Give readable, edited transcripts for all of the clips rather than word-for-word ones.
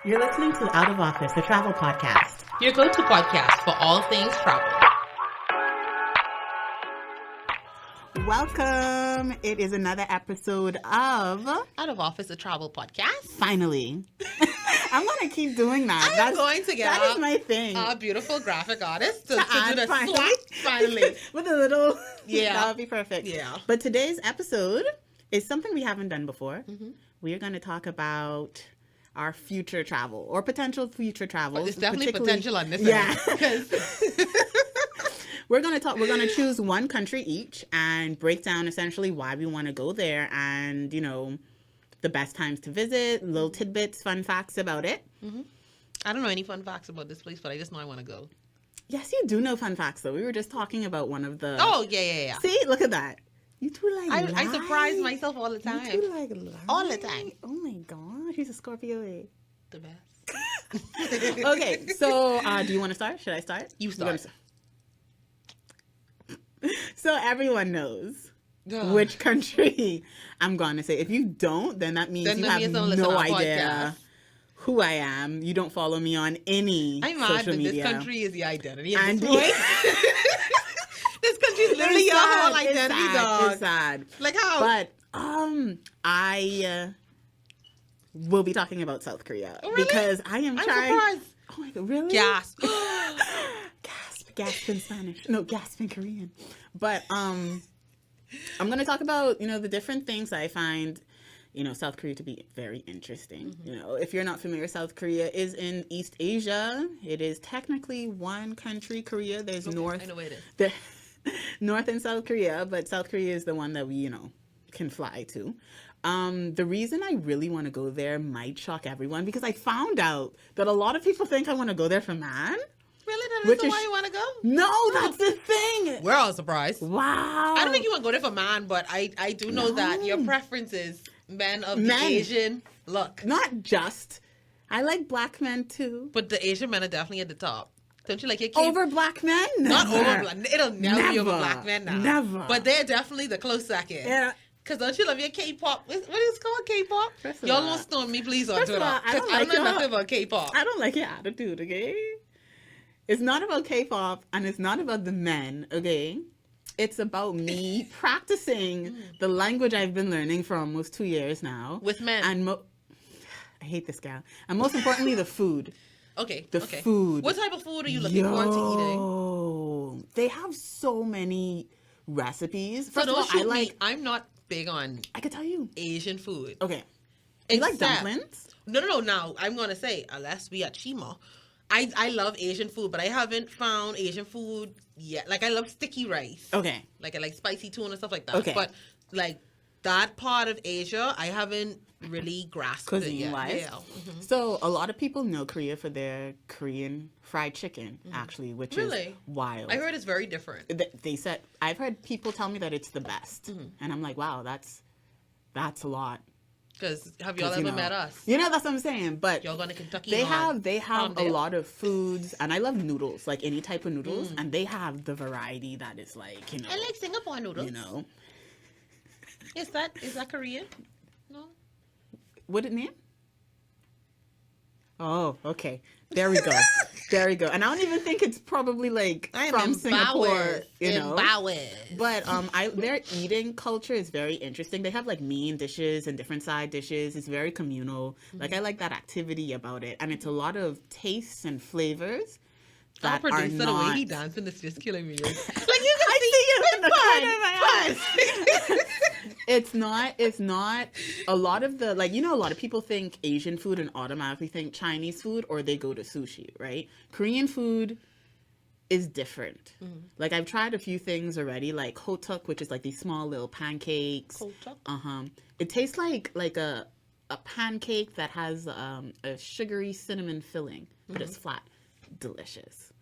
You're listening to Out of Office, a travel podcast. Your go-to podcast for all things travel. Welcome. It is another episode of Out of Office, a travel podcast. Finally. I'm going to keep doing that. I'm going to get That is my thing. A beautiful graphic artist to add do the finally. swap finally. With a little... Yeah. That would be perfect. Yeah. But today's episode is something we haven't done before. Mm-hmm. We are going to talk about our future travel or potential future travels. There's definitely potential on this. Yeah. Because We're going to choose one country each and break down essentially why we want to go there and, you know, the best times to visit, little tidbits, fun facts about it. Mm-hmm. I don't know any fun facts about this place, but I just know I want to go. Yes, you do know fun facts, though. We were just talking about one of the... Oh, yeah. See, look at that. You two like I surprise myself all the time. You two like lie. All the time. Oh, my God. She's a Scorpio. The best. Okay, so do you want to start? Should I start? You start. So everyone knows which country I'm going to say. If you don't, then that means Then you that have means don't listen no to our idea podcast. who I am. You don't follow me on any I'm mad social that media. this country is the identity at And this point. This country is literally your whole identity, it's dog. It's sad. Like how? But I will be talking about South Korea Oh, really? because I am I'm trying. surprised. Oh my God, really? Gasp. Gasp in Spanish. No, gasp in Korean. But I'm going to talk about, you know, the different things I find, you know, South Korea to be very interesting. Mm-hmm. You know, if you're not familiar, South Korea is in East Asia. It is technically one country, Korea. There's North. I know where it is. North and South Korea, but South Korea is the one that we, you know, can fly to. The reason I really want to go there might shock everyone because I found out that a lot of people think I want to go there for man. Really? Which That's is- why you want to go? No, that's the thing. We're all surprised. Wow. I don't think you want to go there for man, but I do know that your preference is men of the Men. Asian look. Not just. I like black men too. But the Asian men are definitely at the top. Don't you like your K-pop? Over black men? Not Never. over black. It'll never be over Never. black men now. Never. But they're definitely the close second. Yeah. Because don't you love your K-pop? What is it called, K-pop? First of Y'all all- don't stone me, please, on First of Twitter. all, I don't Because I like don't know y'all- nothing about K-pop. I don't like your attitude, okay? It's not about K-pop and it's not about the men, okay? It's about me practicing the language I've been learning for almost 2 years now. With men. And I hate this gal. And most importantly, the food. Okay. The okay. food. What type of food are you looking forward to eating? Yo, they have so many recipes. So First of all, don't shoot I like. me. I'm not big on I could tell you. Asian food. Okay. You like Except- dumplings? No. Now, I'm going to say, unless we at Shima, I love Asian food, but I haven't found Asian food yet. Like, I love sticky rice. Okay. Like, I like spicy tuna and stuff like that. Okay. But, like, that part of Asia, I haven't really grasped it yet. Cuisine-wise. Yeah. Mhm. So a lot of people know Korea for their Korean fried chicken, actually, which is Really? wild. I heard it's very different. They said I've heard people tell me that it's the best, and I'm like, wow, that's a lot. Because have y'all 'Cause, ever you know, met us? You know, that's what I'm saying. But Y'all going to Kentucky? they on have a Palmdale? lot of foods, and I love noodles, like any type of noodles, and they have the variety that is like, you know, I like Singapore noodles. you know, Is that Korean? No. what it name? Oh, okay. There we go. There we go. And I don't even think it's probably like from Singapore, you know. But their eating culture is very interesting. They have like main dishes and different side dishes. It's very communal. Like I like that activity about it, and it's a lot of tastes and flavors Our that are producer, the way not. he dancing is just killing me. Like you can I see you in the Fun, corner of my eye. It's not a lot of the, like, you know, a lot of people think Asian food and automatically think Chinese food, or they go to sushi, right? Korean food is different. Like I've tried a few things already, like hotuk, which is like these small little pancakes. Hotuk? It tastes like a pancake that has a sugary cinnamon filling, but it's flat. Delicious.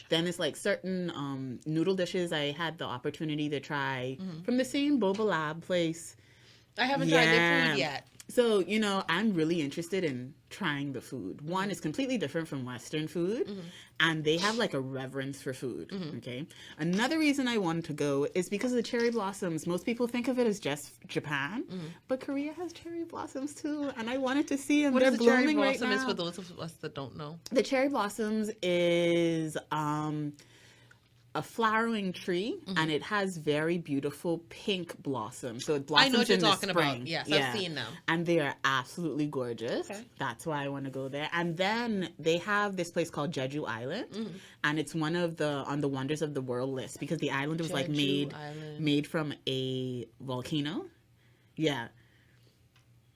Then it's like certain noodle dishes I had the opportunity to try from the same Boba Lab place. I haven't tried their food yet. So, you know, I'm really interested in trying the food. One is completely different from Western food, and they have like a reverence for food. Okay. Another reason I wanted to go is because of the cherry blossoms. Most people think of it as just Japan, but Korea has cherry blossoms too, and I wanted to see them. They're blooming right now. What is the cherry blossom is for those of us that don't know? The cherry blossoms is a flowering tree, and it has very beautiful pink blossoms. So it blossoms in the spring. I know what you're talking about. Yes, I've seen them. And they are absolutely gorgeous. Okay. That's why I want to go there. And then they have this place called Jeju Island, and it's one of the on the wonders of the world list because the island was made from a volcano. Yeah.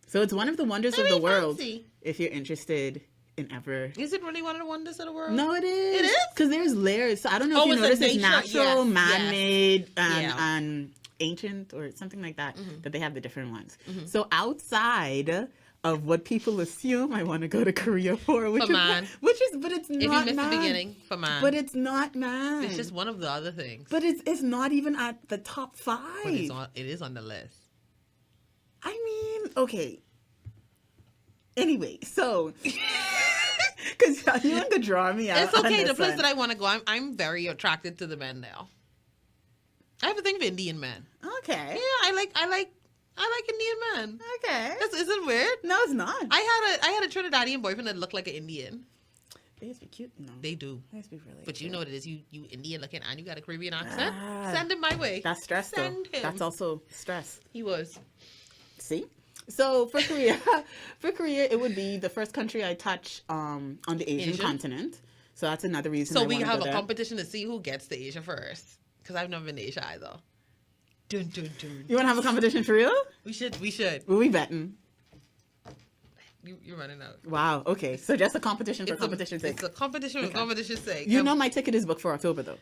So it's one of the wonders of the world. If you're interested in ever. Is it really one of the wonders of the world? No, it is. It is? Because there's layers. So I don't know if you notice it's natural, man-made, and ancient or something like that, that they have the different ones. So outside of what people assume I want to go to Korea for, but it's not if you missed the beginning, for man. But it's not man. It's just one of the other things. But it's not even at the top 5. But it is on the list. I mean, okay. Anyway, so because you want to draw me out. It's okay. The place that I want to go, I'm very attracted to the men now. I have a thing for Indian men. Okay. Yeah, I like Indian men. Okay. Is it weird? No, it's not. I had a Trinidadian boyfriend that looked like an Indian. They used to be cute. No, they do. They used to be really. But cute. you know what it is. You Indian looking and you got a Caribbean accent. Send him my way. That's stress. Send him. That's also stress. He was. See. So for Korea, it would be the first country I touch on the Asian continent. So that's another reason. So we have a competition to see who gets to Asia first. Because I've never been to Asia either. Dun, dun, dun. You want to have a competition for real? We should. Were we betting? You're running out. Wow. Okay. So just a competition for competition's sake. It's a competition for competition's sake. You know my ticket is booked for October though.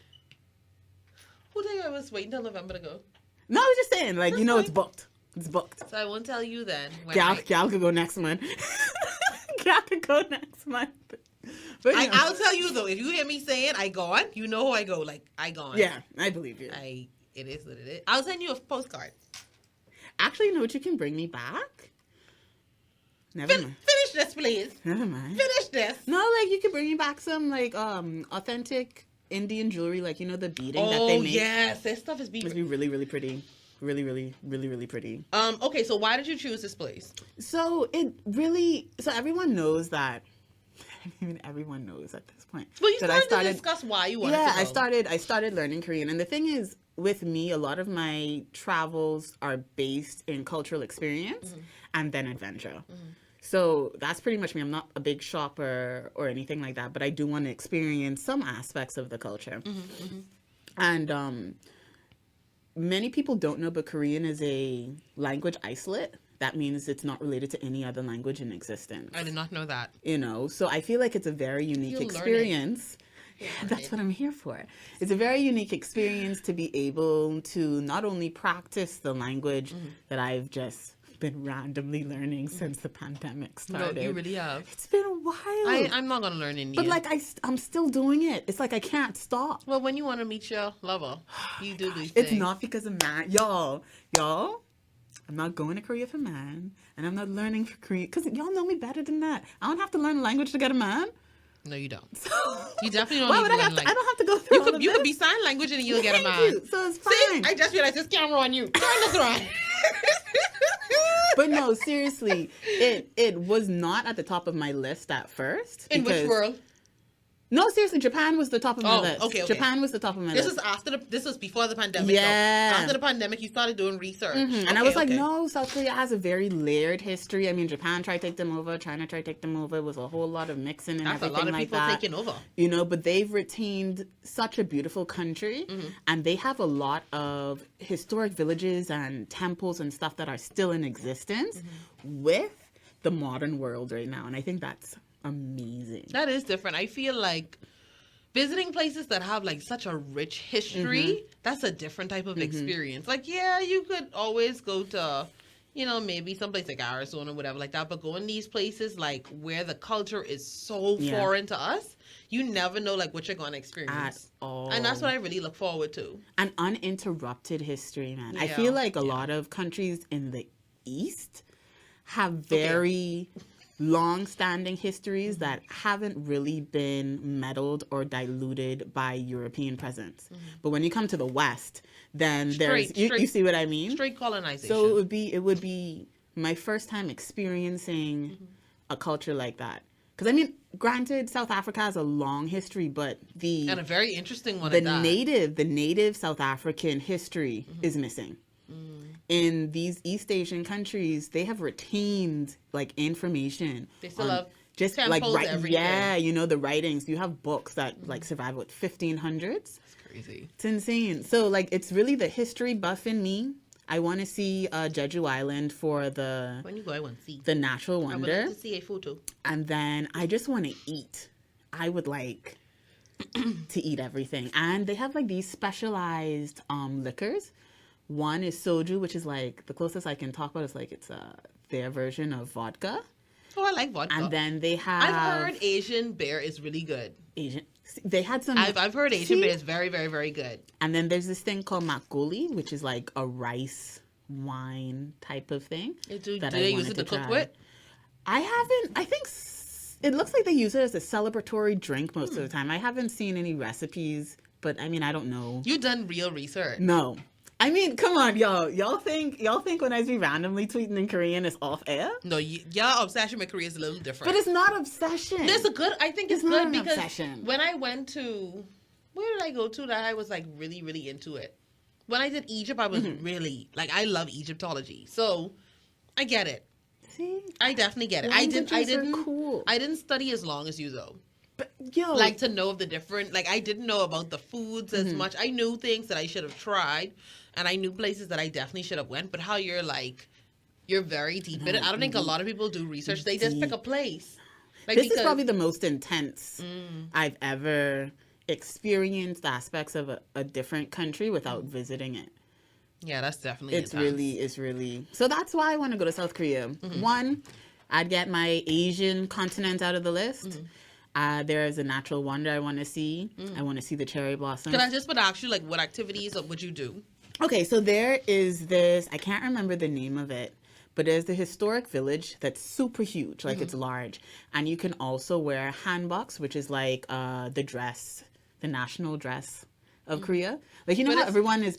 Who told you I was waiting till November to go? No, I was just saying. Like, you know, it's booked. It's booked. So I won't tell you then. Gal could go next month. Gal could go next month. But I'll tell you though, if you hear me saying I gone, you know who I go. Like, I gone. Yeah, I believe you. It is what it is. I'll send you a postcard. Actually, you know what? You can bring me back. Never mind. Finish this, please. Never mind. Finish this. No, like you can bring me back some like authentic Indian jewelry, like you know the beading that they make. Oh yes, this stuff is beading. Must be really, really pretty. Really, really, really, really pretty. Okay, so why did you choose this place? So everyone knows that. Even everyone knows at this point. Well, you started to discuss why you wanted to go. Yeah, I started learning Korean, and the thing is, with me, a lot of my travels are based in cultural experience and then adventure. So that's pretty much me. I'm not a big shopper or anything like that, but I do want to experience some aspects of the culture. And many people don't know, but Korean is a language isolate. That means it's not related to any other language in existence. I did not know that. You know, so I feel like it's a very unique experience. Yeah, that's what I'm here for. It's a very unique experience to be able to not only practice the language that I've just been randomly learning since the pandemic started. No, you really have. It's been a while. I'm not going to learn Indian. But like I'm still doing it. It's like I can't stop. Well, when you want to meet your lover, you do these things. It's not because of man. Y'all. I'm not going to Korea for man, and I'm not learning for Korean because y'all know me better than that. I don't have to learn a language to get a man. No, you don't. So, you definitely don't. Why would I have to? I don't have to go through. You could be sign language and you'll get a man. So it's fine. See, I just realized this camera on you. Turn this around. But no, seriously, it was not at the top of my list at first. In which world? No, seriously, Japan was the top of my list. Okay. Japan was the top of my list. This was before the pandemic. Yeah. So after the pandemic, you started doing research. And I was like, no, South Korea has a very layered history. I mean, Japan tried to take them over. China tried to take them over. It was a whole lot of mixing and everything like that. That's a lot of people taking over. You know, but they've retained such a beautiful country. And they have a lot of historic villages and temples and stuff that are still in existence with the modern world right now. And I think that's amazing. That is different. I feel like visiting places that have like such a rich history, that's a different type of experience. Like, yeah, you could always go to, you know, maybe someplace like Arizona or whatever like that, but going these places like where the culture is so foreign to us, you never know like what you're going to experience. At all. And that's what I really look forward to. An uninterrupted history, man. Yeah. I feel like a lot of countries in the East have very long-standing histories that haven't really been meddled or diluted by European presence. But when you come to the West, then you see what I mean? Straight colonization. So it would be my first time experiencing a culture like that. Because, I mean, granted, South Africa has a long history, but and a very interesting one. The native South African history is missing. In these East Asian countries, they have retained like information. They still have just like the writings. You have books that like survive with 1500s. That's crazy. It's insane. So like it's really the history buff in me. I want to see Jeju Island for when you go, I want to see the natural wonder. I would like to see a photo. And then I just want to eat. I would like to eat everything. And they have like these specialized liquors. One is soju, which is like the closest I can talk about is like it's their version of vodka. Oh, I like vodka. And then they have. I've heard Asian beer is really good. They had some. I've heard Asian beer is very, very, very good. And then there's this thing called makgeolli, which is like a rice wine type of thing. Do they use it to cook with? I haven't. I think it looks like they use it as a celebratory drink most of the time. I haven't seen any recipes, but I mean I don't know. You done real research? No. I mean, come on, y'all. Y'all think when I be randomly tweeting in Korean, it's off air? No, y'all obsession with Korea is a little different. But it's not obsession. I think it's good because obsession. When I went to, where did I go to that I was like really, really into it? When I did Egypt, I was really, like, I love Egyptology. So, I get it. See? I definitely get it. I didn't study as long as you though. But like to know of the different, like I didn't know about the foods as much. I knew things that I should have tried, and I knew places that I definitely should have went. But how you're very deep in it. I don't think a lot of people do research. They just pick a place. Like, this is probably the most intense I've ever experienced aspects of a different country without visiting it. Yeah, that's definitely it's really. So that's why I want to go to South Korea. One, I'd get my Asian continent out of the list. There is a natural wonder I want to see. I want to see the cherry blossoms. Can I just ask you, like, what activities would you do? Okay, so there is this, I can't remember the name of it, but there's the historic village that's super huge, like it's large. And you can also wear hanboks, which is like the dress, the national dress of Korea. Like, you know how everyone is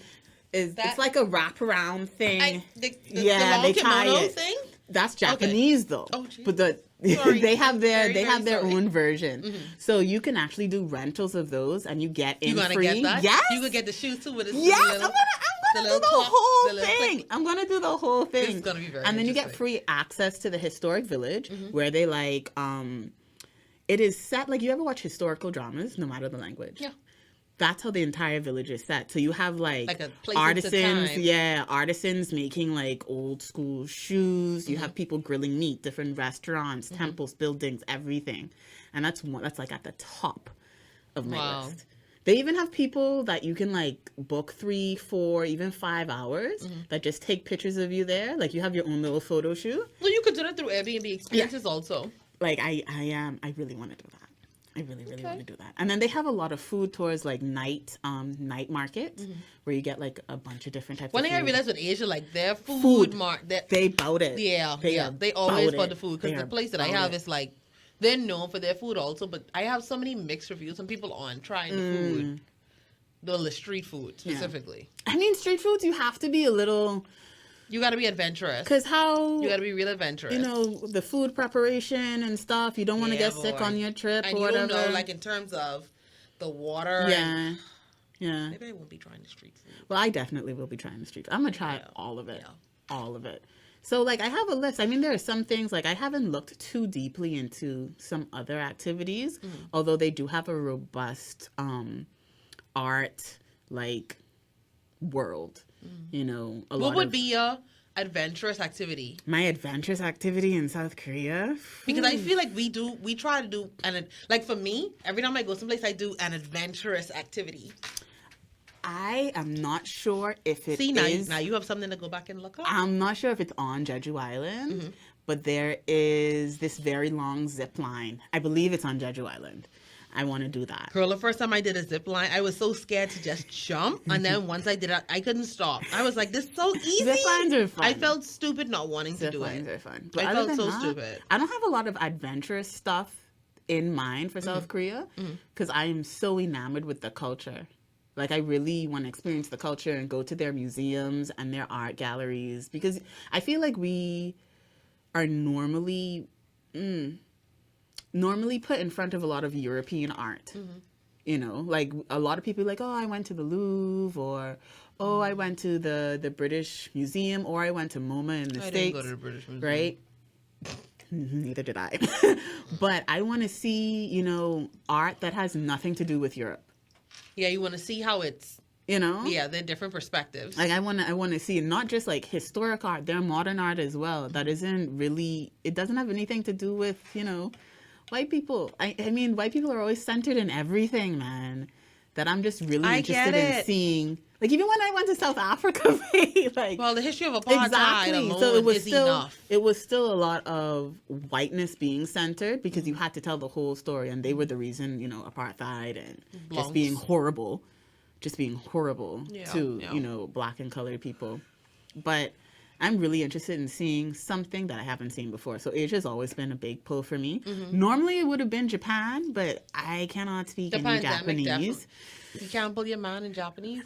it's like a wraparound thing. The long kimono thing? That's Japanese though. Oh, geez. But they have their own version. So you can actually do rentals of those and you get in free. You gonna get that? Yes. You could get the shoes too with I'm gonna do the whole thing. I'm gonna do the whole thing. It's gonna be very And then you get free access to the historic village where they like it is set like you ever watch historical dramas, no matter the language. Yeah. That's how the entire village is set. So you have like a place artisans, artisans making like old school shoes. You have people grilling meat, different restaurants, temples, buildings, everything. And that's like at the top of my list. They even have people that you can like book 3, 4, even 5 hours that just take pictures of you there. Like you have your own little photo shoot. Well, you could do that through Airbnb experiences also. Like I really want to do that. I really want to do that. And then they have a lot of food tours, like night market, where you get like a bunch of different types of food. One thing I realized with Asia, like their food market, they bout it. Yeah, they always bought the food. Because the place that I have is like, they're known for their food also, but I have so many mixed reviews. Some people aren't trying the food, the street food specifically. Yeah. I mean, street foods, you have to be a little... You got to be adventurous. Because you got to be real adventurous. You know, the food preparation and stuff. You don't want to get sick on your trip or whatever. And you don't know, like, in terms of the water. Yeah. Maybe I won't be trying the street food. Well, I definitely will be trying the street food. I'm going to try all of it. Yeah. All of it. So, like, I have a list. I mean, there are some things, like, I haven't looked too deeply into some other activities. Although they do have a robust art, like, world. You know, what would be your adventurous activity? My adventurous activity in South Korea? Because I feel like we try to do, like for me, every time I go someplace, I do an adventurous activity. I am not sure if it is. Now you have something to go back and look up. I'm not sure if it's on Jeju Island, but there is this very long zip line. I believe it's on Jeju Island. I want to do that. Girl, the first time I did a zip line, I was so scared to just jump. And then once I did it, I couldn't stop. I was like, this is so easy. Zip lines are fun. I felt stupid not wanting to do it. Zip lines are fun. But I felt so stupid. I don't have a lot of adventurous stuff in mind for South Korea because I am so enamored with the culture. Like, I really want to experience the culture and go to their museums and their art galleries because I feel like we are normally put in front of a lot of European art. You know, like a lot of people are like, oh, I went to the Louvre, or oh, I went to the British Museum, or I went to MoMA in the States. I didn't go to the British Museum. Right? Neither did I. But I want to see, you know, art that has nothing to do with Europe. Yeah, you want to see how it's, you know? Yeah, they're different perspectives. Like, I want to see not just like historic art, they're modern art as well. That isn't really, it doesn't have anything to do with, you know, white people. I mean, white people are always centered in everything, man. That I'm just really interested in seeing. Like, even when I went to South Africa, like, well, the history of apartheid alone so it was is still enough. It was still a lot of whiteness being centered because you had to tell the whole story, and they were the reason, you know, apartheid and just being horrible to you know, black and colored people. But I'm really interested in seeing something that I haven't seen before. So Asia's always been a big pull for me. Normally it would have been Japan, but I cannot speak any Japanese. Definitely. You can't pull your man in Japanese?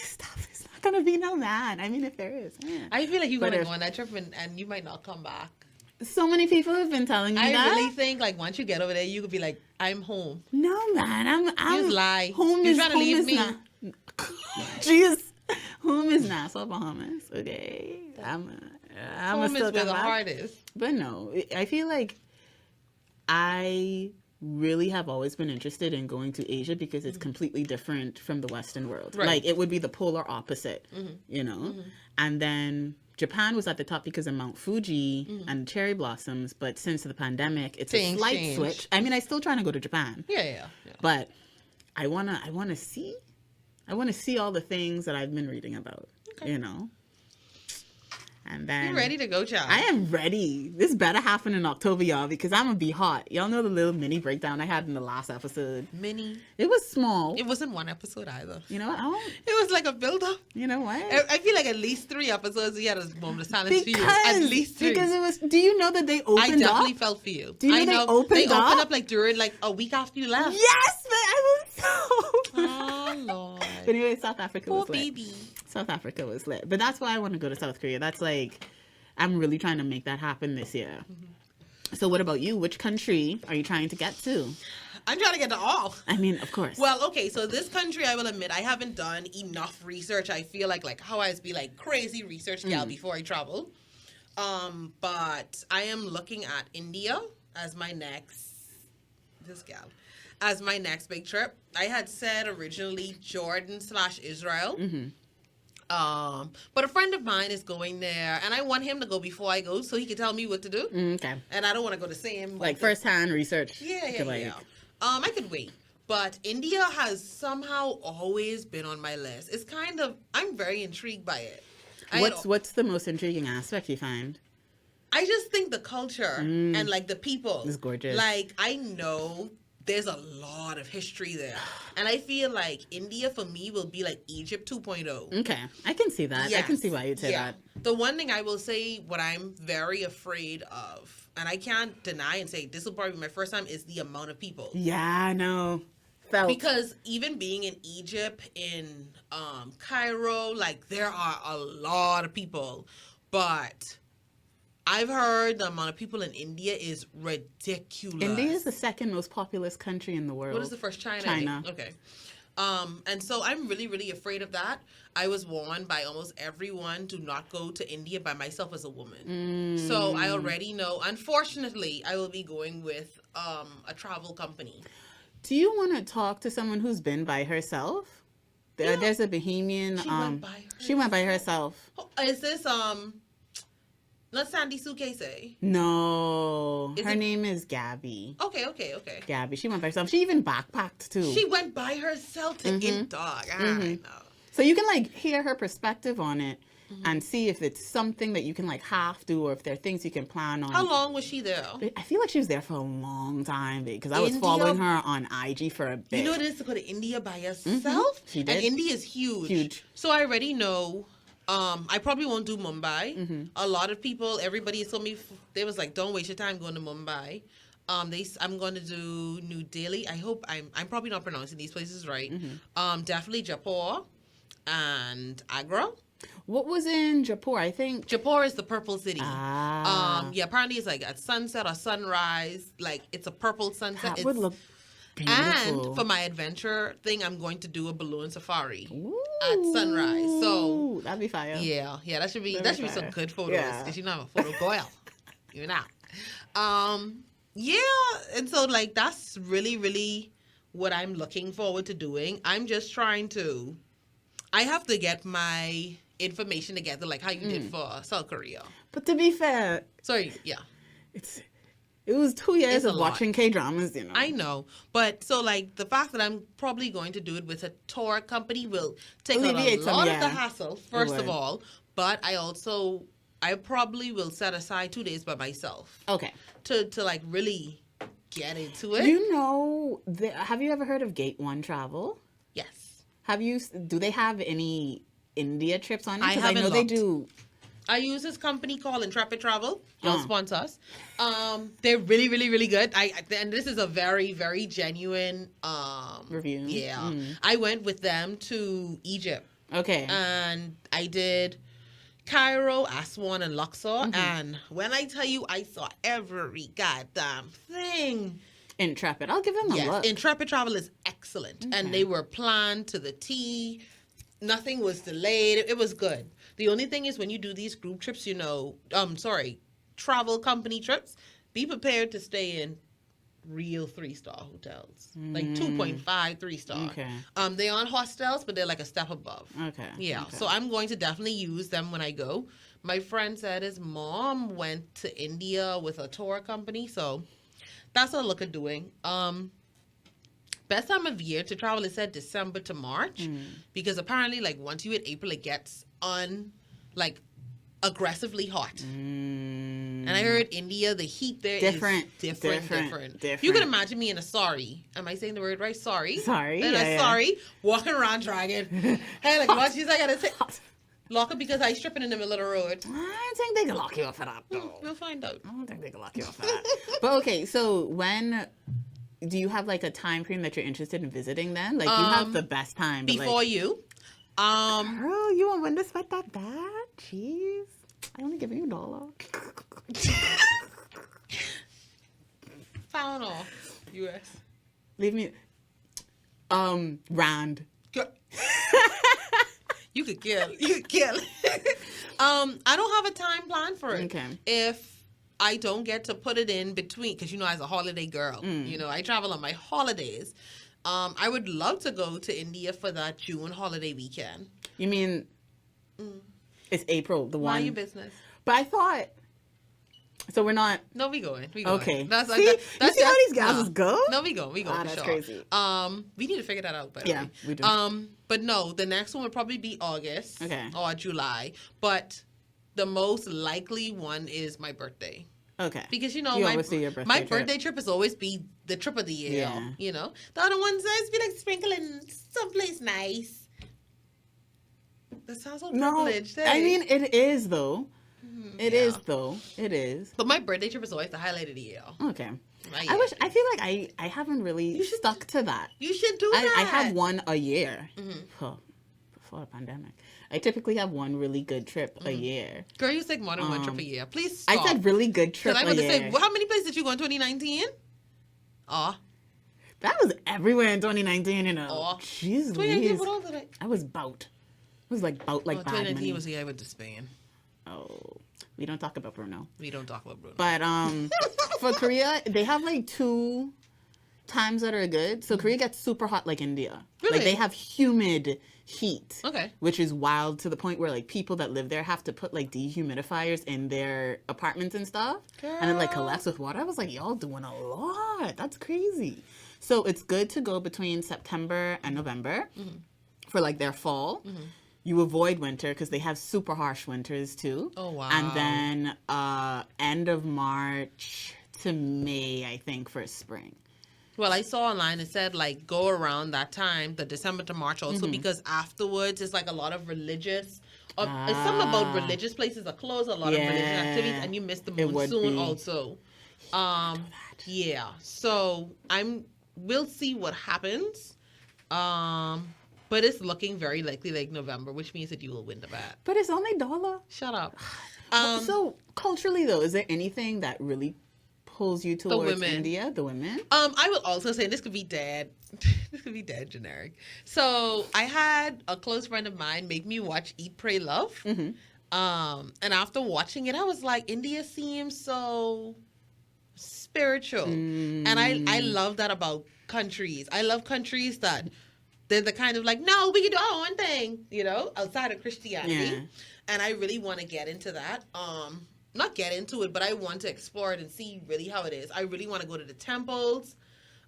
Stop. It's not going to be no man. I mean, if there is. Yeah. I feel like you're going to go on that trip and you might not come back. So many people have been telling me that. I really think, like, once you get over there, you could be like, I'm home. No, man. I'm just lie. Home you're is, trying to leave me. Jeez. Home is Nassau, Bahamas. Okay. Home is where the heart is. But no, I feel like I really have always been interested in going to Asia because it's completely different from the Western world. Right. Like, it would be the polar opposite, you know? And then Japan was at the top because of Mount Fuji and cherry blossoms, but since the pandemic, it's a slight switch. I mean, I'm still trying to go to Japan. Yeah. But I wanna see all the things that I've been reading about, you know? And then you're ready to go, child. I am ready. This better happen in October, y'all, because I'm gonna be hot. Y'all know the little mini breakdown I had in the last episode. Mini. It was small. It wasn't one episode either. You know what? It was like a build-up. You know what? I feel like at least 3 episodes we had a moment of silence for you. At least 3. Because it was. Do you know that they opened up? I definitely felt for you. Do you know they opened up like during like a week after you left. Yes, but I was so. Oh Lord. But anyway, South Africa was lit. Baby. South Africa was lit. But that's why I want to go to South Korea. That's like, I'm really trying to make that happen this year. So what about you? Which country are you trying to get to? I'm trying to get to all. I mean, of course. Well, okay, so this country, I will admit, I haven't done enough research. I feel like how I be like crazy research gal before I travel. But I am looking at India as my next, as my next big trip. I had said originally Jordan/Israel. But a friend of mine is going there, and I want him to go before I go so he can tell me what to do. Okay. And I don't want to go the same. Like first-hand research. Yeah. I could wait. But India has somehow always been on my list. It's kind of, I'm very intrigued by it. What's the most intriguing aspect you find? I just think the culture and like the people. It's gorgeous. Like, I know there's a lot of history there. And I feel like India for me will be like Egypt 2.0. Okay. I can see that. Yes. I can see why you'd say that. The one thing I will say, what I'm very afraid of, and I can't deny and say this will probably be my first time, is the amount of people. Yeah, I know. Because even being in Egypt, in Cairo, like there are a lot of people. But I've heard the amount of people in India is ridiculous. India is the second most populous country in the world. What is the first? China. China. Okay. And so I'm really, really afraid of that. I was warned by almost everyone to not go to India by myself as a woman. So I already know. Unfortunately, I will be going with a travel company. Do you want to talk to someone who's been by herself? Yeah. There's a Bahamian. She went by herself. Is this not Sandy Sukeise? No, her name is Gabby. Okay. Gabby. She went by herself. She even backpacked too. She went by herself to Dog. I know. So you can like hear her perspective on it. and see if it's something that you can like half do, or if there are things you can plan on. How long was she there? I feel like she was there for a long time, because I was following her on IG for a bit. You know what it is to go to India by yourself? She did. And India is huge. So I already know. I probably won't do Mumbai. A lot of people, everybody told me, they was like, don't waste your time going to Mumbai. I'm going to do New Delhi. I hope I'm probably not pronouncing these places right. Definitely Jaipur and Agra. What was in Jaipur? I think Jaipur is the purple city. Ah. Yeah, apparently it's like at sunset or sunrise. Like it's a purple sunset. That would look beautiful. And for my adventure thing, I'm going to do a balloon safari at sunrise. So that'd be fire. Yeah, that should be some good photos. Because you know I'm a photo girl. You know. Yeah, and so like that's really, really what I'm looking forward to doing. I'm just trying to. I have to get my information together, like how you did for South Korea. But to be fair, sorry, yeah, it was 2 years of watching K-dramas, you know. I know, but so like the fact that I'm probably going to do it with a tour company will take a lot of the hassle, first of all. But I probably will set aside 2 days by myself. Okay. To like really get into it. You know, have you ever heard of Gate One Travel? Yes. Do they have any India trips on it? I know they do. I use this company called Intrepid Travel. They'll sponsor us. They're really, really, really good. And this is a very, very genuine review. Yeah. I went with them to Egypt. Okay. And I did Cairo, Aswan, and Luxor. And when I tell you, I saw every goddamn thing. Intrepid. I'll give them a look. Intrepid Travel is excellent. Okay. And they were planned to the T. Nothing was delayed. It was good. The only thing is when you do these group trips, travel company trips, be prepared to stay in real 3-star hotels. Like 2.5, 3-star. Okay. They aren't hostels, but they're like a step above. Okay. Yeah. Okay. So I'm going to definitely use them when I go. My friend said his mom went to India with a tour company, so that's what I look at doing. Best time of year to travel is said December to March, because apparently, like once you hit April, it gets aggressively hot. And I heard India, the heat there is different. You can imagine me in a sari. Am I saying the word right? Sari. Sari, walking around dragging. Hey, like what? She's like, I gotta say. Lock up because I stripping in the middle of the road. I don't think they can lock you up for that, though. We'll find out. I don't think they can lock you up for that. But okay, so do you have like a time frame that you're interested in visiting then? Like you have the best time. Before you. Girl, you want when to sweat that bad? Jeez. I only giving you $1. Pound off. US. Leave me. Rand. You could kill. I don't have a time plan for it. Okay. If I don't get to put it in between, because as a holiday girl, I travel on my holidays. I would love to go to India for that June holiday weekend. You mean it's April, the one? Mind your business. But I thought. So we're not. No, we going. Okay. That's see how these guys go? No, we go. That's crazy. We need to figure that out. Yeah, we do. But no, the next one would probably be August. Okay. Or July. But the most likely one is my birthday. Okay. Because my birthday trip is always be the trip of the year. Yeah. The other ones always be like sprinkling someplace nice. That sounds so privileged. No, I mean it is though. It is though. It is. But my birthday trip is always the highlight of the year. Okay. I feel like I haven't really stuck to that. You should do that. I have one a year. Before the pandemic. I typically have one really good trip a year. Girl, you take more than one trip a year. Please stop. I said really good trip a year. I was going to say, how many places did you go in 2019? That was everywhere in 2019, Jeez, 2019, what else did I was bout. It was like bad 2019 money. was the year I went to Spain. Oh, we don't talk about Bruno. But for Korea, they have like 2 times that are good. So Korea gets super hot like India. Really? Like they have humid heat. Okay. Which is wild to the point where like people that live there have to put like dehumidifiers in their apartments and stuff. Girl. And it like collects with water. I was like, y'all doing a lot. That's crazy. So it's good to go between September and November for like their fall. you avoid winter because they have super harsh winters too. Oh, wow. And then end of March to May, I think, for spring. Well, I saw online it said like go around that time, the December to March also, because afterwards it's like a lot of religious. It's something about religious places are closed, a lot of religious activities, and you miss the monsoon also. Yeah. So we'll see what happens. But it's looking very likely like November, which means that you will win the bet. But it's only $1. Shut up. So culturally though, is there anything that really pulls you towards India? The women? I would also say this could be dead. This could be dead generic. So I had a close friend of mine make me watch Eat, Pray, Love. And after watching it, I was like, India seems so spiritual. And I love that about countries. I love countries that they're the kind of like, no, we can do our own thing, you know, outside of Christianity. Yeah. And I really want to get into that. Not get into it, but I want to explore it and see really how it is. I really want to go to the temples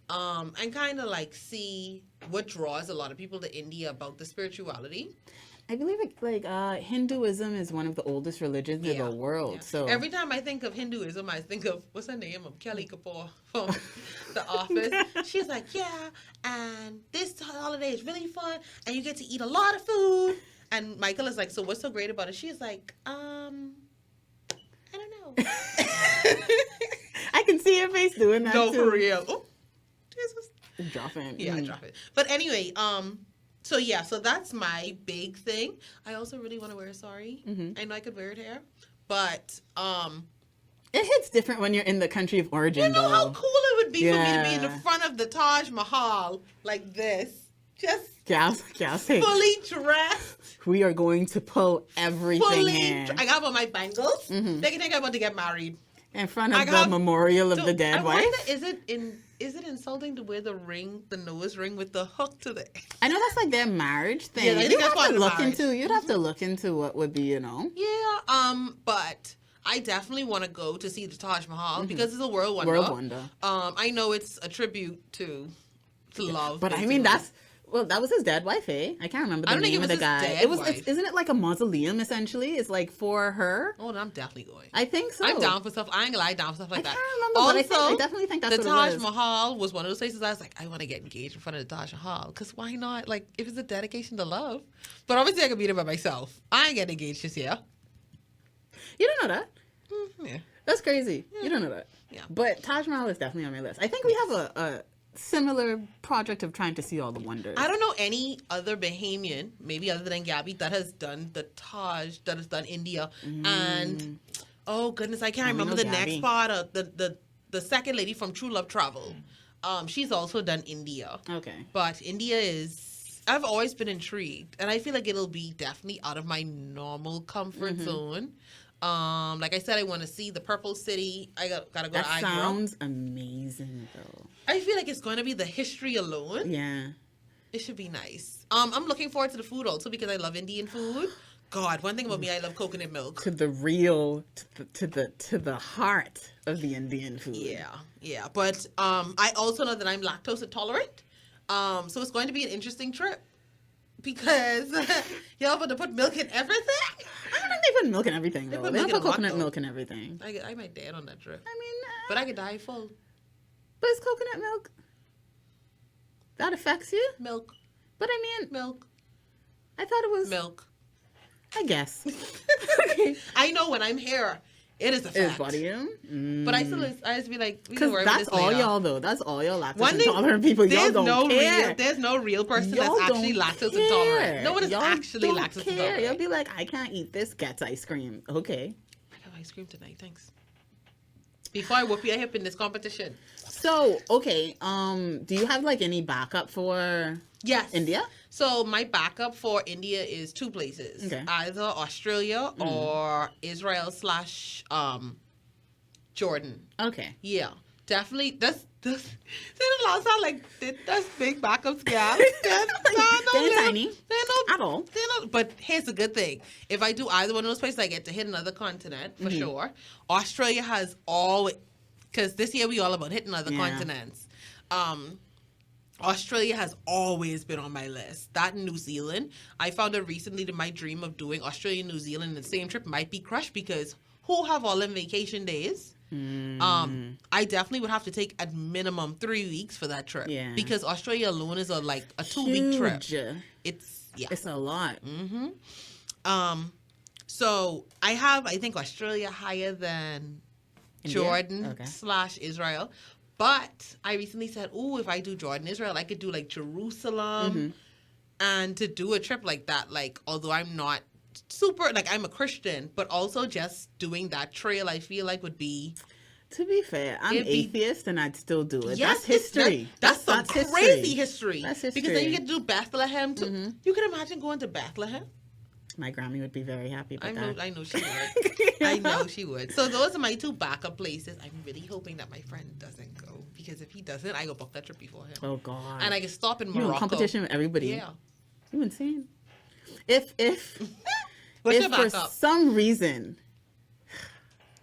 and kind of like see what draws a lot of people to India about the spirituality. I believe Hinduism is one of the oldest religions in the world. Yeah. So every time I think of Hinduism, I think of, what's her name? Kelly Kapoor from The Office. She's like, yeah, and this holiday is really fun, and you get to eat a lot of food. And Michael is like, so what's so great about it? She's like, I don't know. I can see your face doing that too. For real. Oh, Jesus. Drop it. Yeah, drop it. But anyway, so yeah, so that's my big thing. I also really want to wear a sari. I know I could wear it here, but it hits different when you're in the country of origin. You know how cool it would be for me to be in the front of the Taj Mahal like this, just fully dressed. We are going to pull everything in. I got on my bangles. They can think I'm about to get married in front of the memorial of the dead wife. Is it insulting to wear the ring, the nose ring with the hook to the? I know that's like their marriage thing. Yeah, you'd have to look into what would be, you know. Yeah, but I definitely want to go to see the Taj Mahal because it's a world wonder. I know it's a tribute to love, but basically. I mean that was his dead wife, eh? I can't remember the name of the guy. Isn't it like a mausoleum essentially? It's like for her. Oh, no, I'm definitely going. I think so. I'm down for stuff. I ain't gonna lie, down for stuff like that. I can't remember, but I definitely think that's what it was. The Taj Mahal was one of those places I was like, I want to get engaged in front of the Taj Mahal because why not? Like, if it's a dedication to love. But obviously, I could be there by myself. I ain't getting engaged this year. You don't know that? Yeah. That's crazy. Yeah. You don't know that. Yeah. But Taj Mahal is definitely on my list. I think we have a similar project of trying to see all the wonders. I don't know any other Bahamian, maybe other than Gabby, that has done the Taj, that has done India. And, oh goodness, I can't remember the next part of the second lady from True Love Travel. She's also done India. Okay. But India I've always been intrigued. And I feel like it'll be definitely out of my normal comfort zone. Like I said, I want to see the Purple City. I gotta go to Agra. That sounds amazing, though. I feel like it's going to be the history alone. Yeah. It should be nice. I'm looking forward to the food also because I love Indian food. God, one thing about me, I love coconut milk. To the real, to the heart of the Indian food. Yeah. But I also know that I'm lactose intolerant. So it's going to be an interesting trip. Because y'all about to put milk in everything? I don't think they put milk in everything, though. They don't put coconut milk in everything. I might die on that trip. I mean... but I could die full. But it's coconut milk. That affects you? Milk. But I mean... milk. I thought it was... milk. I guess. Okay. I know when I'm here, it is a fact. It's body But I just be like... Because that's all y'all, though. That's all y'all lactose intolerant people. Y'all don't care. There's no real person that's actually lactose intolerant. No one is actually lactose intolerant. You'll be like, I can't eat this Gets ice cream. Okay. I have ice cream tonight. Thanks. Before I whoop your hip in this competition. So, okay. Do you have like any backup for India? So my backup for India is two places. Okay. Either Australia or Israel / Jordan. Okay. Yeah. Definitely. That's like that's big backups, guys. They're tiny. At all. But here's the good thing: if I do either one of those places, I get to hit another continent for sure. Australia has always, because this year we all about hitting other continents. Australia has always been on my list. That and New Zealand. I found out recently that my dream of doing Australia and New Zealand in the same trip might be crushed because who have all them vacation days? I definitely would have to take at minimum 3 weeks for that trip. Yeah. Because Australia alone is a 2-week trip. It's a lot. So I think Australia higher than India? Jordan / Israel. But I recently said, if I do Jordan, Israel, I could do Jerusalem. And to do a trip like that, although I'm not super, I'm a Christian, but also just doing that trail, I feel like would be. To be fair, I'm atheist and I'd still do it. Yes, that's history. That's some crazy history. That's history. Because then you get to do Bethlehem too. You can imagine going to Bethlehem. My Grammy would be very happy about that. I know she would. I know she would. So those are my 2 backup places. I'm really hoping that my friend doesn't go. Because if he doesn't, I go book that trip before him. Oh, God. And I can stop in Morocco. You're in competition with everybody. Yeah. You insane. If What's your for backup? some reason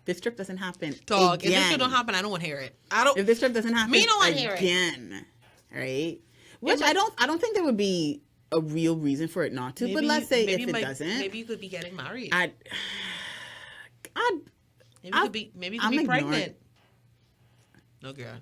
this trip doesn't happen Dog, again, if this trip don't happen, I don't want to hear it. If this trip doesn't happen Me don't want to hear it. again, right? Which I don't think there would be a real reason for it not to. But let's say if it doesn't, maybe you could be getting married. Maybe you could be pregnant. No, girl.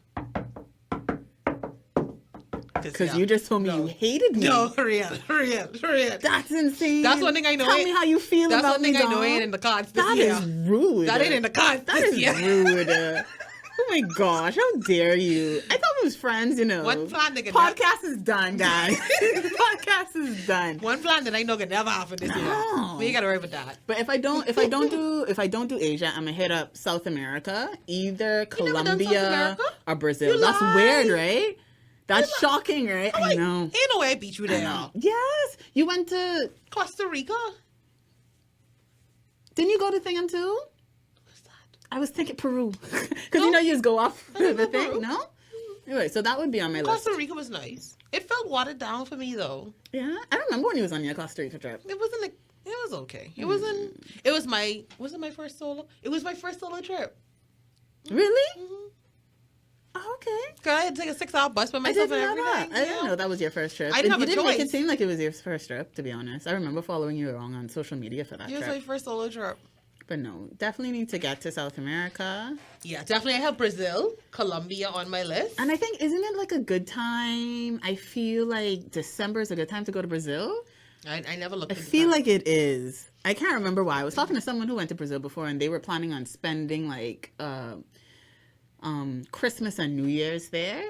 Because you just told me you hated me. No, real. That's insane. That's one thing I know. Tell me how you feel that's about me. That's one thing I know ain't in the cards this that year. That is rude. That ain't in the cards that this is year. rude. Oh my gosh, how dare you? I thought we was friends, One plan nigga. Podcast is done, guys. Podcast is done. One plan that I know can never happen this year. We ain't gotta worry about that. But if I don't do Asia, I'm gonna hit up South America, either Colombia or Brazil. That's weird, right? That's shocking, right? I know. Ain't no way I beat you there. Yes. You went to Costa Rica. Didn't you go to Thingam too? What's that? I was thinking Peru. Because you just go off the thing. Peru. No? Anyway, so that would be on my list. Costa Rica was nice. It felt watered down for me though. Yeah. I don't remember when you was on your Costa Rica trip. It wasn't it was okay. It wasn't it was my first solo? It was my first solo trip. Really? Mm-hmm. Oh, okay. Cause I had to take a 6-hour bus by myself and everything. I didn't know that was your first trip. I didn't have a choice. You didn't make it seem like it was your first trip, to be honest. I remember following you along on social media for that trip. It was my first solo trip. But no, definitely need to get to South America. Yeah, definitely. I have Brazil, Colombia on my list. And I think, isn't it a good time? I feel like December is a good time to go to Brazil. I never looked into that. I feel like it is. I can't remember why. I was talking to someone who went to Brazil before, and they were planning on spending Christmas and New Year's there.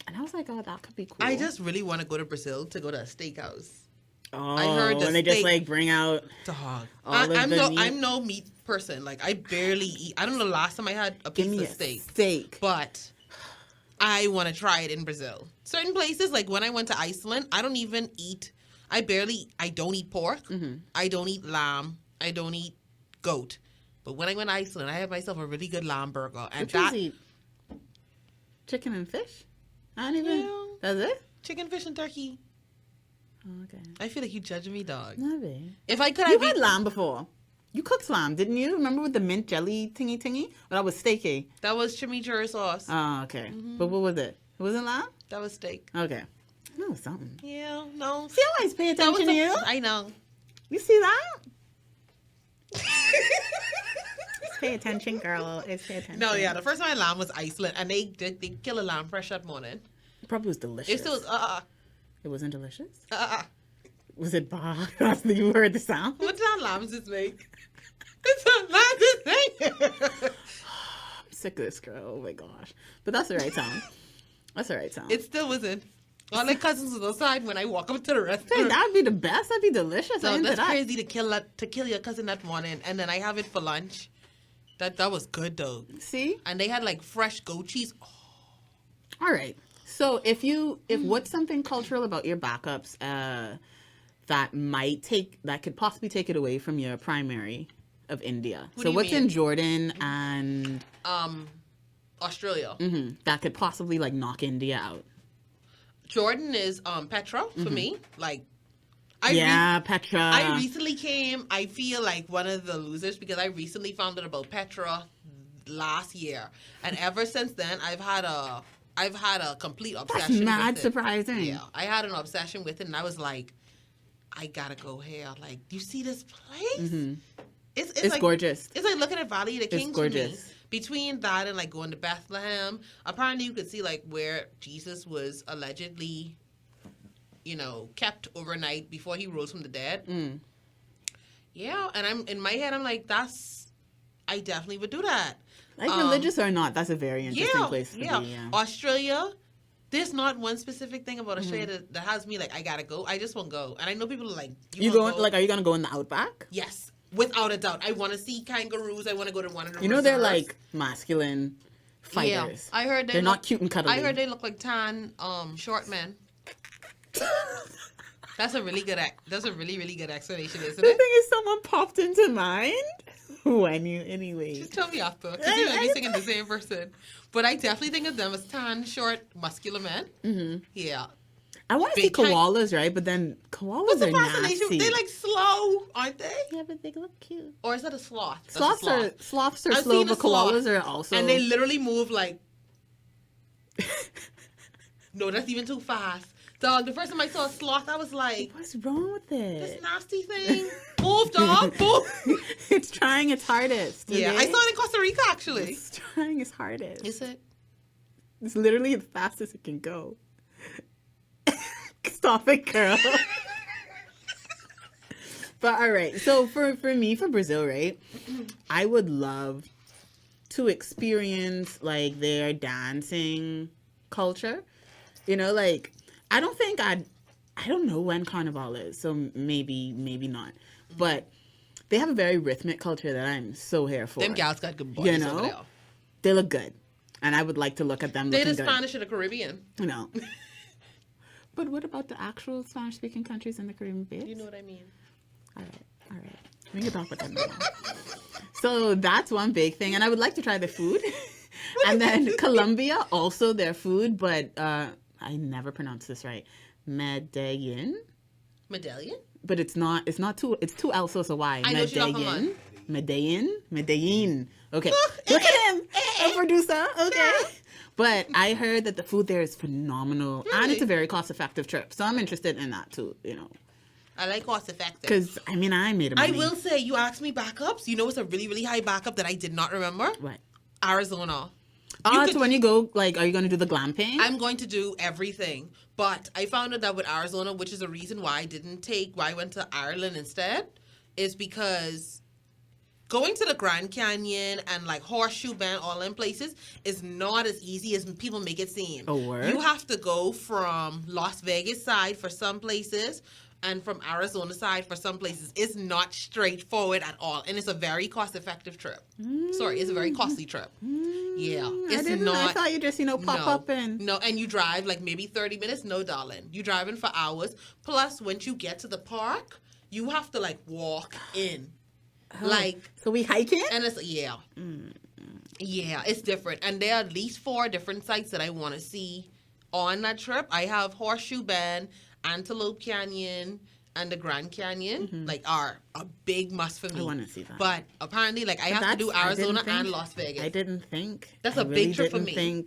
And I was like, oh, that could be cool. I just really want to go to Brazil to go to a steakhouse. Oh, I heard and they just bring out dog. I'm no meat person. I barely eat. I don't know the last time I had a piece of steak. But I want to try it in Brazil. Certain places, like when I went to Iceland, I don't even eat. I don't eat pork. Mm-hmm. I don't eat lamb. I don't eat goat. But when I went to Iceland, I had myself a really good lamb burger. And what you eat? Chicken and fish? I don't even. Yeah. That's it? Chicken, fish, and turkey. Oh, okay. I feel like you judging me, dog. Maybe. If I could, you had lamb before. You cooked lamb, didn't you? Remember with the mint jelly tingy? Well, that was steaky. That was chimichurri sauce. Oh, okay. Mm-hmm. But what was it? It wasn't lamb? That was steak. Okay. No, something. Yeah, no. See, I always pay attention to you. I know. You see that? Pay attention, girl. It's pay attention. No, yeah. The first time I had lamb was Iceland, and they kill a lamb fresh that morning. It probably was delicious. It still It wasn't delicious? Was it bad? You heard the sound? What sound lambs does make? It's a lamb to make. I'm sick of this girl. Oh my gosh. But that's the right sound. That's the right sound. It still wasn't. All my cousins was outside when I walk up to the restaurant. That would be the best. That'd be delicious. No, that's crazy to kill your cousin that morning, and then I have it for lunch. That was good though. See? And they had fresh goat cheese. Oh. All right. So if what's something cultural about your backups that could possibly take it away from your primary of India? So what's in Jordan and Australia? Mm-hmm, that could possibly knock India out. Jordan is Petra for me. Petra. I recently came. I feel like one of the losers because I recently found out about Petra last year, and ever since then I've had a I've had a complete obsession That's with mad it. Surprising. Yeah, I had an obsession with it, and I was like, I gotta go here. Like, you see this place? Mm-hmm. It's like, gorgeous. It's like looking at Valley of the Kings. It's gorgeous. To me. Between that and like going to Bethlehem, apparently you could see like where Jesus was allegedly, kept overnight before he rose from the dead. Mm. Yeah, and I'm in my head, I'm like, I definitely would do that. Like religious or not, that's a very interesting place to be. Yeah. Australia, there's not one specific thing about Australia that has me like, I gotta go. I just won't go. And I know people are like, you going? Like, are you gonna go in the outback? Yes, without a doubt. I want to see kangaroos. I want to go to one of the reserves. They're like masculine fighters. Yeah, I heard they're not cute and cuddly. I heard they look like tan, short men. That's a really good. That's a really, really good explanation, isn't The it? thing is, someone popped into mind. Anyway. Just tell me after, because you might be singing the same person. But I definitely think of them as tan, short, muscular men. Mm-hmm. Yeah. I want to see koalas, right? But then koalas are nasty. They're like slow, aren't they? Yeah, but they look cute. Or is that a sloth? Sloths are slow, but koalas are also. And they literally move like. No, that's even too fast. Dog, the first time I saw a sloth, I was like, what's wrong with it? This nasty thing. Move, dog, move. It's trying its hardest. Okay? Yeah, I saw it in Costa Rica, actually. It's trying its hardest. Is it? It's literally the fastest it can go. Stop it, girl. But all right. So for me, for Brazil, right, I would love to experience like their dancing culture. Like I don't know when Carnival is, so maybe not. But they have a very rhythmic culture that I'm so here for. Them gals got good bodies over there. They look good. And I would like to look at them looking good. They're the Spanish of the Caribbean. No. But what about the actual Spanish-speaking countries in the Caribbean base? You know what I mean. All right. We can talk about that now. So that's one big thing. And I would like to try the food. And then Colombia, also their food, but I never pronounce this right. Medellin? But it's two L's, so it's a Y. I know what you're talking about. Medellin. Okay. Look at him, a producer. Okay. But I heard that the food there is phenomenal. Really? And it's a very cost-effective trip. So I'm interested in that too, I like cost-effective. Because, I made a money. I will say, you asked me backups. You know it's a really, really high backup that I did not remember? What? Arizona. So when you go, like, are you going to do the glamping? I'm going to do everything. But I found out that with Arizona, which is a reason why I went to Ireland instead, is because going to the Grand Canyon and like Horseshoe Bend, all them places, is not as easy as people make it seem. Oh, word? You have to go from Las Vegas side for some places and from Arizona side for some places. It's not straightforward at all. And it's a very cost-effective trip. Sorry, it's a very costly trip. Yeah. It's I thought you just, pop up and... No, and you drive like maybe 30 minutes. No, darling. You driving for hours. Plus, once you get to the park, you have to like walk in. So we hiking? And it's, yeah. Yeah, it's different. And there are at least 4 different sites that I want to see on that trip. I have Horseshoe Bend, Antelope Canyon, and the Grand Canyon, are a big must for me. I want to see that. But apparently, I have to do Arizona and Las Vegas. I didn't think. That's a big trip for me.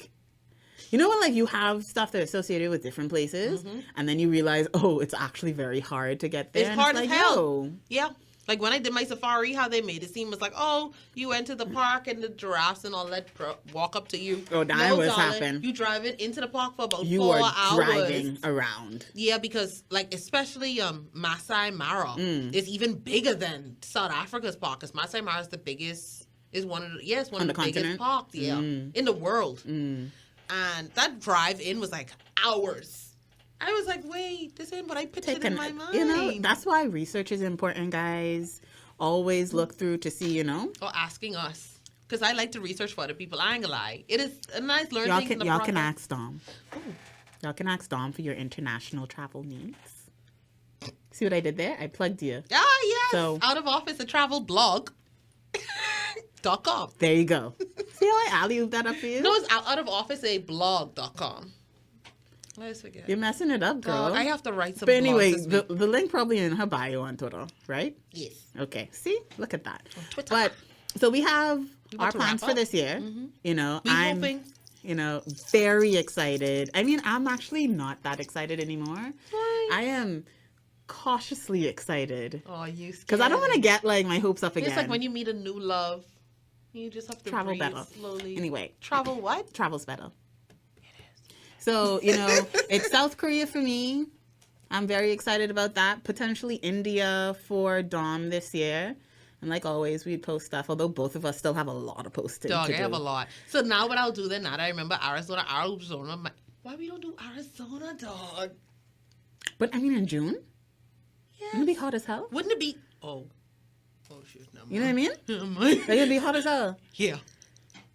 You know when you have stuff that's associated with different places, and then you realize, it's actually very hard to get there. It's hard as hell. Yeah. Like when I did my safari, how they made it seem was like, you went to the park and the giraffes and all that walk up to you. Oh, that was happening. You drive it into the park for about 4 hours. You are driving around. Yeah, because especially Masai Mara is even bigger than South Africa's park. Because Masai Mara is the biggest, is one of the biggest parks, in the world. And that drive in was like hours. I was like, wait, this ain't what I pictured in my mind. That's why research is important, guys. Always look through to see, Or asking us. Because I like to research for other people. I ain't gonna lie. It is a nice learning thing. Y'all can ask Dom. Ooh. Y'all can ask Dom for your international travel needs. See what I did there? I plugged you. Ah, yes. So, Out of Office, a travel blog. .com. There you go. See how I alley-ooped that up for you? No, it's Out of Office, a blog.com. Let's forget. You're messing it up, girl. I have to write some. But anyway, the link probably in her bio on Twitter, right? Yes. Okay. See, look at that. On Twitter. But so we have our plans for this year. I'm hoping. You know, very excited. I mean, I'm actually not that excited anymore. Why? I am cautiously excited. Oh, you scared? Because I don't want to get like my hopes up again. It's like when you meet a new love, you just have to travel breathe better. slowly. Anyway, travel what? Travel's better. It is. So, you know, it's South Korea for me. I'm very excited about that. Potentially India for Dom this year. And like always, we post stuff, although both of us still have a lot of posting Dog, to do. I have a lot. So now what I'll do then, now that I remember Arizona, why we don't do Arizona, dog? But I mean, in June? Yes. It'll be hot as hell. Wouldn't it be? Oh shoot! No, you know what I mean? It'll be hot as hell. Yeah.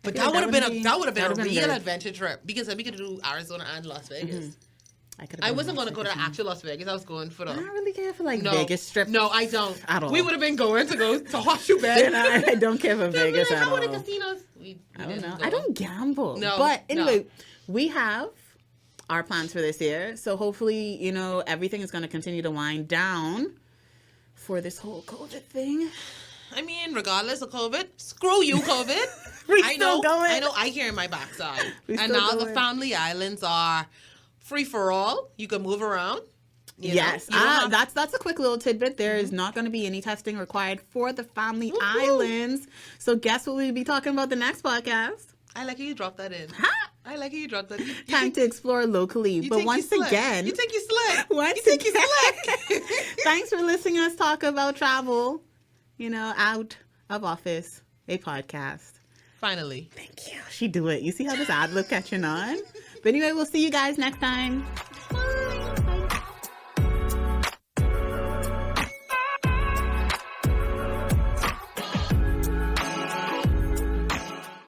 But that would have been a real adventure trip because then we could do Arizona and Las Vegas. Mm-hmm. I wasn't going to go to the actual Las Vegas. I was going for the. I don't really care for like Vegas trips. No, I don't. At all. We would have been going to go to Horseshoe Bend. I don't care for Vegas at all. How were the casinos? I don't know. I don't gamble. No. But anyway, we have our plans for this year. So hopefully, you know, everything is going to continue to wind down for this whole COVID thing. I mean, regardless of COVID, screw you, COVID. I know. I hear in my backside. And now the Family Islands are free for all. You can move around. Yes. That's a quick little tidbit. There is not going to be any testing required for the Family Islands. So guess what we'll be talking about the next podcast? I like how you dropped that in. I like how you dropped that in. Time to explore locally. But once again... You think you slick. You slick. Thanks for listening to us talk about travel, you know, out of office, a podcast. Finally. Thank you. She do it. You see how this ad look catching on? But anyway, we'll see you guys next time.